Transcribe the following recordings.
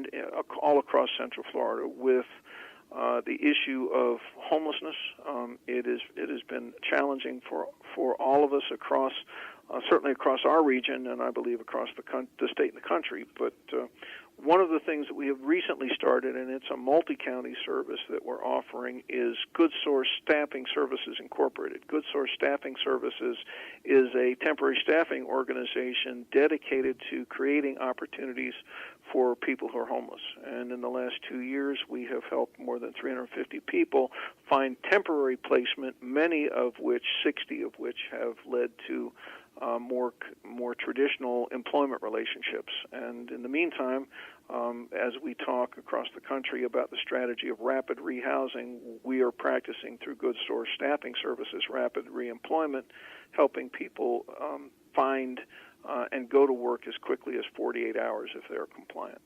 concerned all across Central Florida with the issue of homelessness. It has been challenging for all of us across, certainly across our region, and I believe across the state and the country. But one of the things that we have recently started, and it's a multi-county service that we're offering, is Good Source Staffing Services Incorporated. Good Source Staffing Services is a temporary staffing organization dedicated to creating opportunities for people who are homeless. And in the last 2 years, we have helped more than 350 people find temporary placement, many of which, 60 of which, have led to more traditional employment relationships. And in the meantime, as we talk across the country about the strategy of rapid rehousing, we are practicing through Good Source Staffing Services rapid reemployment, helping people find and go to work as quickly as 48 hours if they're compliant.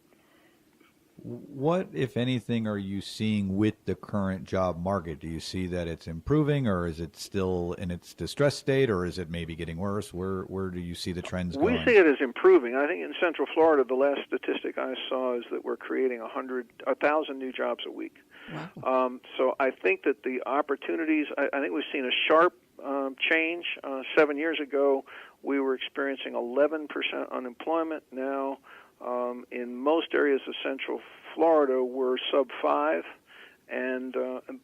What, if anything, are you seeing with the current job market? Do you see that it's improving, or is it still in its distressed state, or is it maybe getting worse? Where do you see the trends going? We see it as improving. I think in Central Florida, the last statistic I saw is that we're creating 1,000 new jobs a week. Wow. So I think that the opportunities, I think we've seen a sharp change. 7 years ago, we were experiencing 11% unemployment. Now, in most areas of Central Florida, we're sub 5,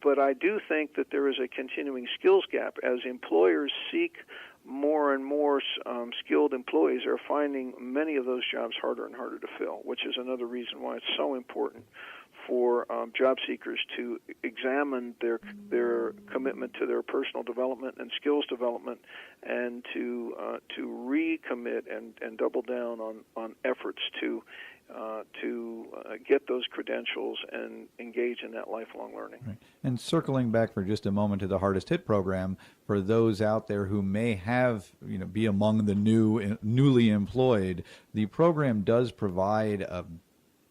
but I do think that there is a continuing skills gap as employers seek more and more skilled employees. Are finding many of those jobs harder and harder to fill, which is another reason why it's so important for job seekers to examine their commitment to their personal development and skills development, and to recommit and double down on efforts to get those credentials and engage in that lifelong learning. Right. And circling back for just a moment to the Hardest Hit program, for those out there who may have, be among the newly employed, the program does provide a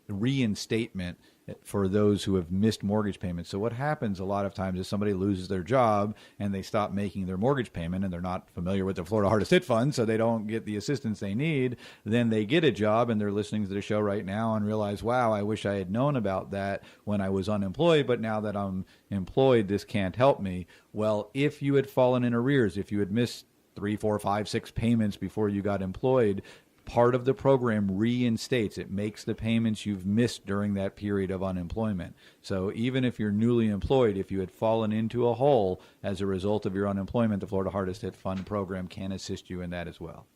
reinstatement for those who have missed mortgage payments. So what happens a lot of times is somebody loses their job and they stop making their mortgage payment, and they're not familiar with the Florida Hardest Hit Fund, so they don't get the assistance they need. Then they get a job and they're listening to the show right now and realize, wow, I wish I had known about that when I was unemployed, but now that I'm employed, this can't help me. Well, if you had fallen in arrears, if you had missed 3, 4, 5, 6 payments before you got employed, part of the program reinstates. It makes the payments you've missed during that period of unemployment. So even if you're newly employed, if you had fallen into a hole as a result of your unemployment, the Florida Hardest Hit Fund program can assist you in that as well.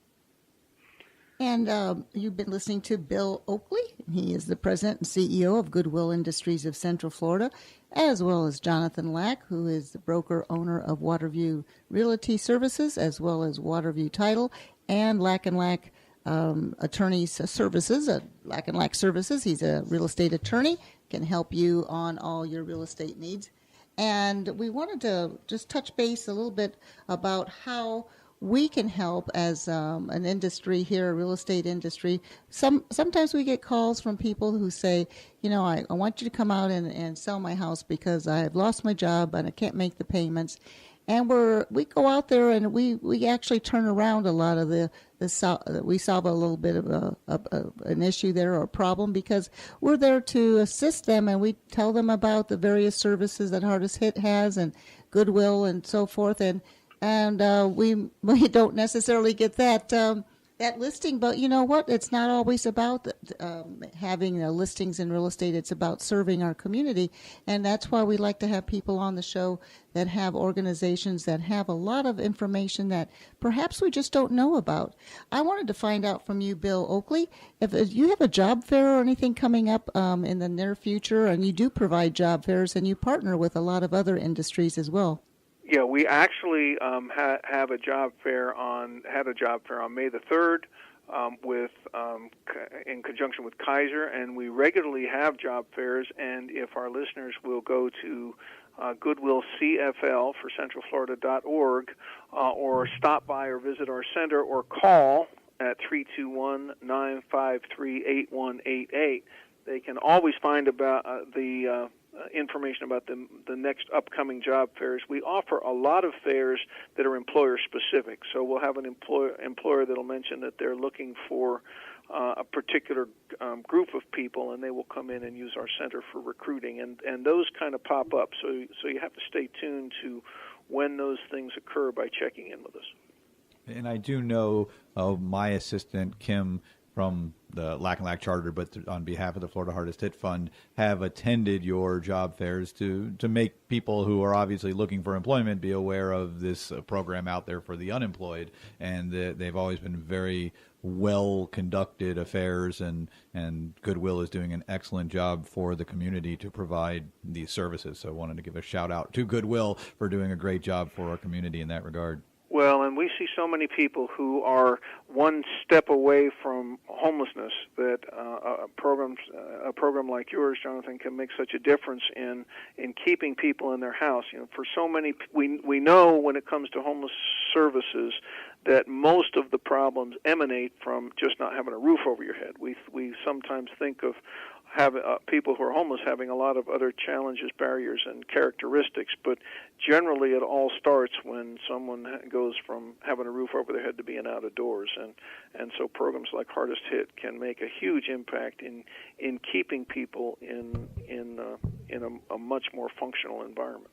And you've been listening to Bill Oakley. He is the president and CEO of Goodwill Industries of Central Florida, as well as Jonathan Lack, who is the broker owner of Waterview Realty Services, as well as Waterview Title, and Lack & Lack Attorney's Services, Lack & Lack Services. He's a real estate attorney, can help you on all your real estate needs. And we wanted to just touch base a little bit about how we can help as an industry here, a real estate industry. Sometimes we get calls from people who say, I want you to come out and sell my house because I've lost my job and I can't make the payments. And we go out there and we actually turn around a lot of we solve a little bit of an issue there or a problem, because we're there to assist them, and we tell them about the various services that Hardest Hit has and Goodwill and so forth, and we don't necessarily get that listing, but you know what? It's not always about having listings in real estate. It's about serving our community, and that's why we like to have people on the show that have organizations that have a lot of information that perhaps we just don't know about. I wanted to find out from you, Bill Oakley, if you have a job fair or anything coming up in the near future, and you do provide job fairs, and you partner with a lot of other industries as well. Yeah, we actually had a job fair on May the 3rd in conjunction with Kaiser, and we regularly have job fairs. And if our listeners will go to Goodwill CFL for centralflorida.org or stop by or visit our center or call at 321-953-8188, they can always find about the information about the next upcoming job fairs. We offer a lot of fairs that are employer specific. So we'll have an employer that'll mention that they're looking for a particular group of people, and they will come in and use our center for recruiting, and those kind of pop up. So you have to stay tuned to when those things occur by checking in with us. And I do know my assistant, Kim, from the Lack and Lack Charter, but on behalf of the Florida Hardest Hit Fund, have attended your job fairs to make people who are obviously looking for employment be aware of this program out there for the unemployed. And they've always been very well-conducted affairs, and Goodwill is doing an excellent job for the community to provide these services. So I wanted to give a shout-out to Goodwill for doing a great job for our community in that regard. Well, and we see so many people who are one step away from homelessness that a program like yours, Jonathan, can make such a difference in keeping people in their house. You know, for so many, we know when it comes to homeless services that most of the problems emanate from just not having a roof over your head. We sometimes think of people who are homeless having a lot of other challenges, barriers, and characteristics, but generally it all starts when someone goes from having a roof over their head to being out of doors, and so programs like Hardest Hit can make a huge impact in keeping people in a much more functional environment.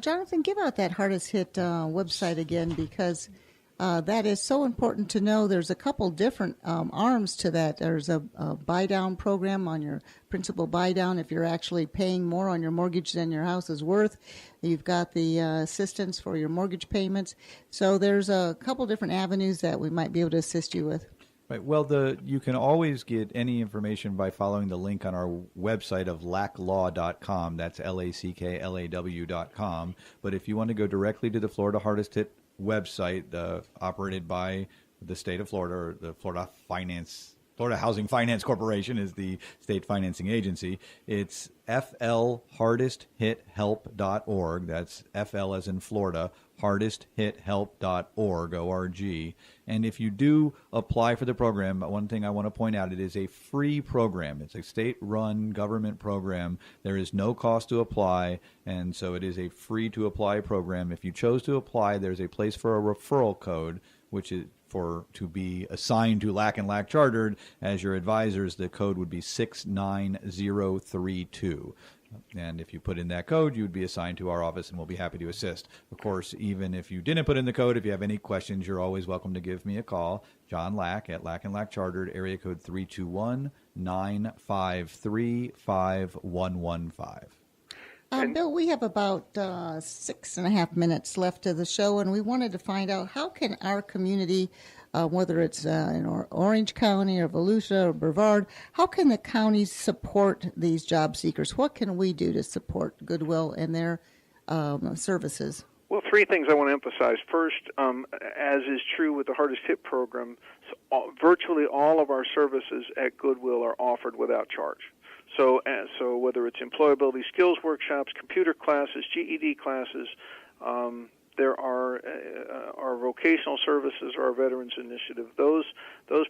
Jonathan, give out that Hardest Hit website again, because that is so important to know. There's a couple different arms to that. There's a buy-down program on your principal buy-down if you're actually paying more on your mortgage than your house is worth. You've got the assistance for your mortgage payments. So there's a couple different avenues that we might be able to assist you with. Right. Well, you can always get any information by following the link on our website of lacklaw.com. That's LACKLAW.com. But if you want to go directly to the Florida Hardest Hit website, operated by the state of Florida, or the Florida Housing Finance Corporation is the state financing agency. It's flhardesthithelp.org. That's FL as in Florida, hardesthithelp.org, O-R-G. And if you do apply for the program, one thing I want to point out, it is a free program. It's a state-run government program. There is no cost to apply, and so it is a free-to-apply program. If you chose to apply, there's a place for a referral code, which is to be assigned to Lack and Lack Chartered as your advisors. The code would be 69032. And if you put in that code, you would be assigned to our office, and we'll be happy to assist. Of course, even if you didn't put in the code, if you have any questions, you're always welcome to give me a call. John Lack at Lack and Lack Chartered, area code 321-953-5115. Bill, we have about 6.5 minutes left of the show, and we wanted to find out how can our community, whether it's in Orange County or Volusia or Brevard, how can the counties support these job seekers? What can we do to support Goodwill and their services? Well, three things I want to emphasize. First, as is true with the Hardest Hit program, virtually all of our services at Goodwill are offered without charge. So whether it's employability skills workshops, computer classes, GED classes, there are our vocational services, our veterans initiative. Those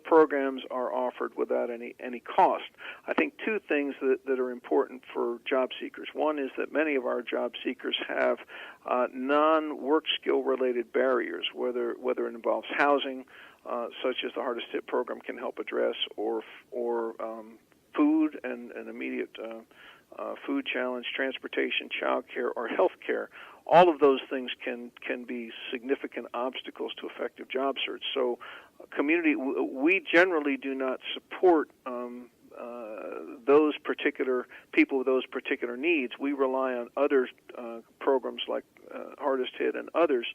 programs are offered without any cost. I think two things that are important for job seekers. One is that many of our job seekers have non-work skill related barriers, whether it involves housing, such as the Hardest Hit program can help address, or food and immediate food challenge, transportation, child care, or health care. All of those things can be significant obstacles to effective job search. So we generally do not support those particular people with those particular needs. We rely on other programs like Hardest Hit and others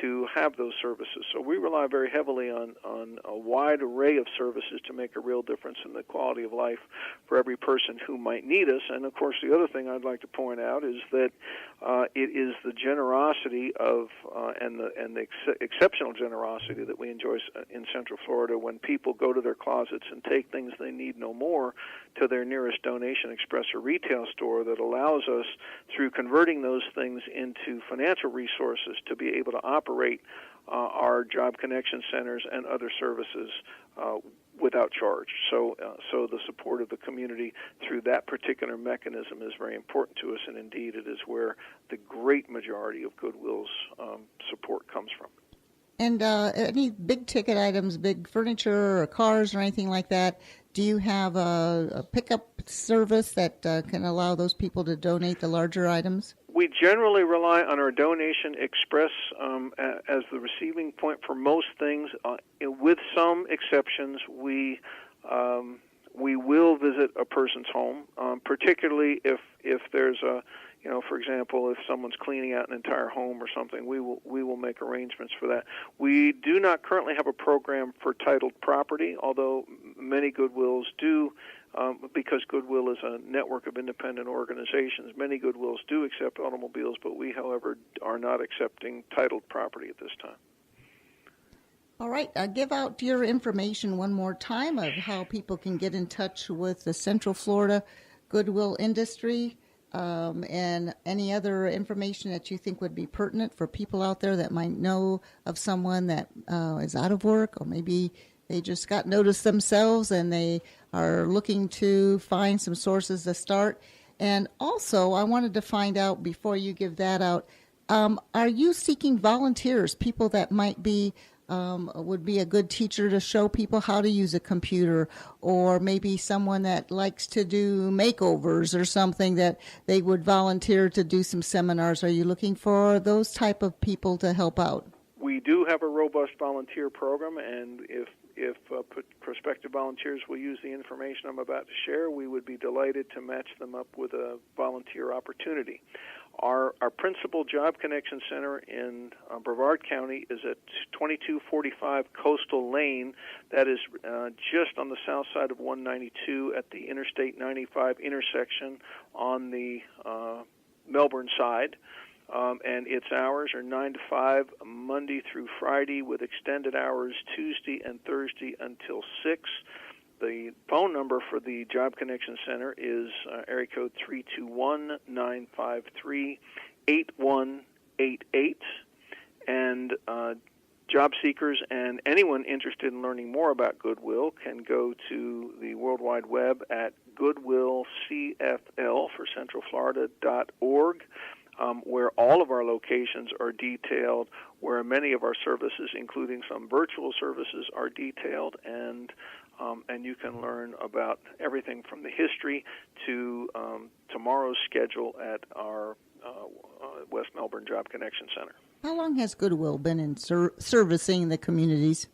to have those services. So we rely very heavily on a wide array of services to make a real difference in the quality of life for every person who might need us. And of course, the other thing I'd like to point out is that it is the generosity of and the exceptional generosity that we enjoy in Central Florida when people go to their closets and take things they need no more to their nearest donation express or retail store that allows us, through converting those things into financial resources, to be able to operate our job connection centers and other services without charge. So the support of the community through that particular mechanism is very important to us, and indeed it is where the great majority of Goodwill's support comes from. And any big ticket items, big furniture or cars or anything like that, do you have a pickup service that can allow those people to donate the larger items? We generally rely on our Donation Express as the receiving point for most things. With some exceptions, we will visit a person's home, particularly if there's a, for example, if someone's cleaning out an entire home or something, we will make arrangements for that. We do not currently have a program for titled property, although many Goodwills do, because Goodwill is a network of independent organizations. Many Goodwills do accept automobiles, but we, however, are not accepting titled property at this time. All right, give out your information one more time of how people can get in touch with the Central Florida Goodwill Industry, and any other information that you think would be pertinent for people out there that might know of someone that is out of work, or maybe they just got noticed themselves and they are looking to find some sources to start. And also, I wanted to find out, before you give that out, are you seeking volunteers, people that might be would be a good teacher to show people how to use a computer, or maybe someone that likes to do makeovers or something that they would volunteer to do some seminars? Are you looking for those type of people to help out? We do have a robust volunteer program, and if prospective volunteers will use the information I'm about to share, we would be delighted to match them up with a volunteer opportunity. Our principal Job Connection Center in Brevard County is at 2245 Coastal Lane. That is just on the south side of 192 at the Interstate 95 intersection on the Melbourne side. And its hours are 9 to 5 Monday through Friday, with extended hours Tuesday and Thursday until 6. The phone number for the Job Connection Center is area code 321-953-8188. And job seekers and anyone interested in learning more about Goodwill can go to the World Wide Web at goodwillcfl for centralflorida.org. Where all of our locations are detailed, where many of our services, including some virtual services, are detailed, and you can learn about everything from the history to tomorrow's schedule at our West Melbourne Job Connection Center. How long has Goodwill been in servicing the communities?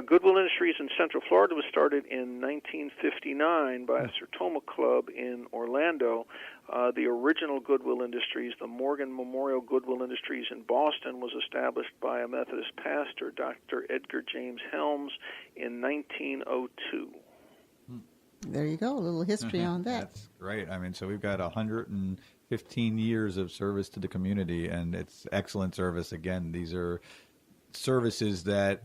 Goodwill Industries in Central Florida was started in 1959 by a Sertoma Club in Orlando. The original Goodwill Industries, the Morgan Memorial Goodwill Industries in Boston, was established by a Methodist pastor, Dr. Edgar James Helms, in 1902. There you go, a little history on that. That's great. I mean, so we've got 115 years of service to the community, and it's excellent service. Again, these are services that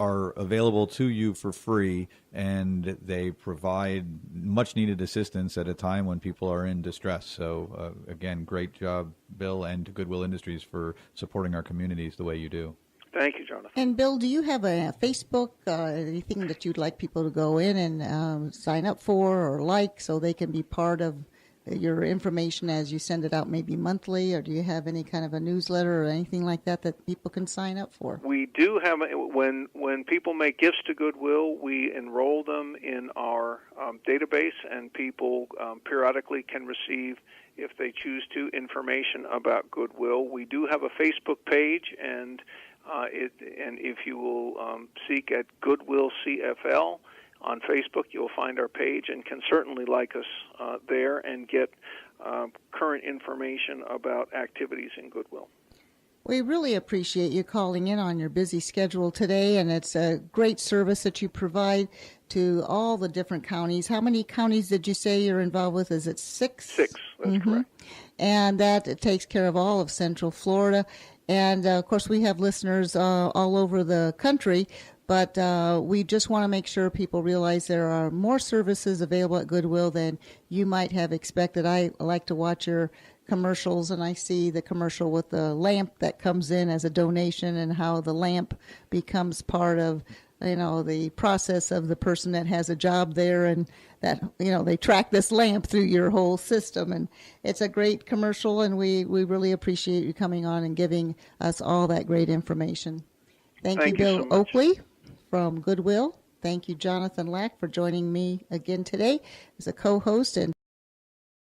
are available to you for free, and they provide much-needed assistance at a time when people are in distress. So, again, great job, Bill, and Goodwill Industries for supporting our communities the way you do. Thank you, Jonathan. And, Bill, do you have a Facebook, anything that you'd like people to go in and sign up for or like, so they can be part of your information as you send it out, maybe monthly, or do you have any kind of a newsletter or anything like that that people can sign up for? We do have, when people make gifts to Goodwill, we enroll them in our database, and people periodically can receive, if they choose to, information about Goodwill. We do have a Facebook page, and if you will seek at Goodwill CFL on Facebook, you'll find our page and can certainly like us there and get current information about activities in Goodwill. We really appreciate you calling in on your busy schedule today, and it's a great service that you provide to all the different counties. How many counties did you say you're involved with? Is it 6? 6, that's correct. And that takes care of all of Central Florida. And, of course, we have listeners all over the country, but we just want to make sure people realize there are more services available at Goodwill than you might have expected. I like to watch your commercials, and I see the commercial with the lamp that comes in as a donation, and how the lamp becomes part of, the process of the person that has a job there, and that, they track this lamp through your whole system. And it's a great commercial, and we really appreciate you coming on and giving us all that great information. Thank you, Thank you Bill so much. Oakley from Goodwill. Thank you, Jonathan Lack, for joining me again today as a co-host and